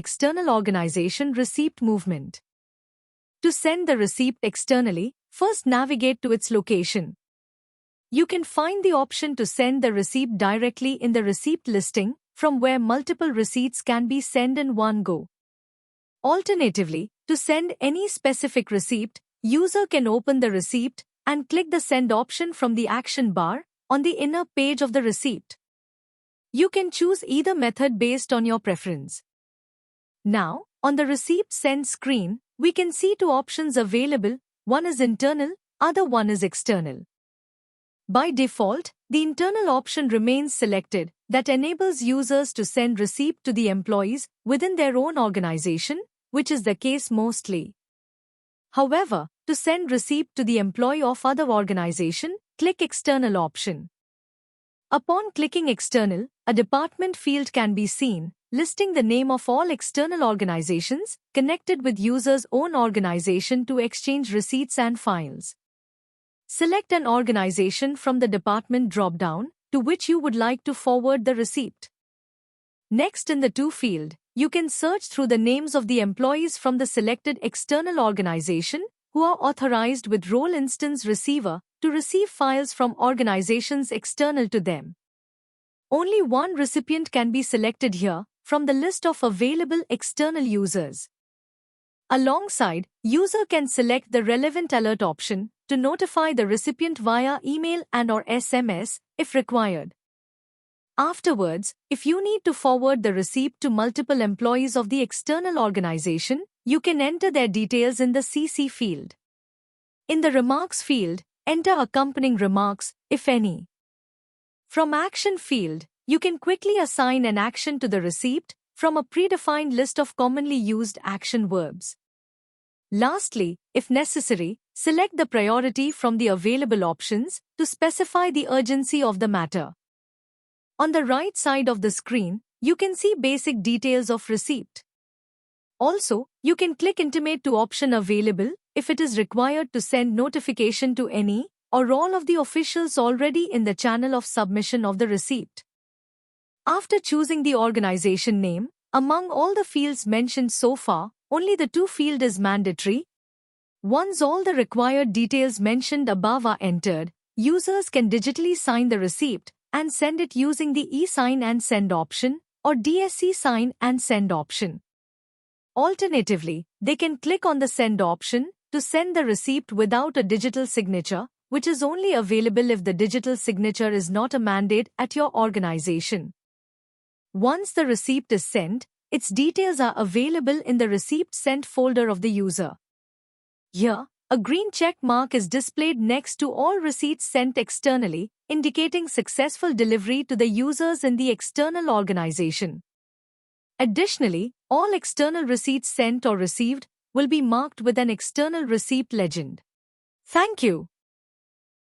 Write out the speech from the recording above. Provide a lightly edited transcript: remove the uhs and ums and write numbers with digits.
external organization receipt movement. To send the receipt externally, first navigate to its location. You can find the option to send the receipt directly in the receipt listing, from where multiple receipts can be sent in one go. Alternatively, to send any specific receipt, user can open the receipt and click the send option from the action bar on the inner page of the receipt. You can choose either method based on your preference. Now, on the receipt send screen, we can see two options available, one is internal, other one is external. By default, the internal option remains selected, that enables users to send receipt to the employees within their own organization, which is the case mostly. However, to send receipt to the employee of other organization, click external option. Upon clicking external, a department field can be seen, listing the name of all external organizations connected with user's own organization to exchange receipts and files. Select an organization from the department drop-down to which you would like to forward the receipt. Next, in the To field, you can search through the names of the employees from the selected external organization who are authorized with role instance receiver to receive files from organizations external to them. Only one recipient can be selected here from the list of available external users. Alongside, user can select the relevant alert option to notify the recipient via email and/or SMS if required. Afterwards, if you need to forward the receipt to multiple employees of the external organization, you can enter their details in the CC field. In the Remarks field, enter accompanying remarks, if any. From Action field, you can quickly assign an action to the receipt from a predefined list of commonly used action verbs. Lastly, if necessary, select the priority from the available options to specify the urgency of the matter. On the right side of the screen, you can see basic details of receipt. Also, you can click Intimate to option available if it is required to send notification to any or all of the officials already in the channel of submission of the receipt. After choosing the organization name, among all the fields mentioned so far, only the To field is mandatory. Once all the required details mentioned above are entered, users can digitally sign the receipt and send it using the e-sign and send option or DSC sign and send option. Alternatively, they can click on the send option to send the receipt without a digital signature, which is only available if the digital signature is not a mandate at your organization. Once the receipt is sent, its details are available in the receipt sent folder of the user. Here, a green check mark is displayed next to all receipts sent externally, indicating successful delivery to the users in the external organization. Additionally, all external receipts sent or received will be marked with an external receipt legend. Thank you.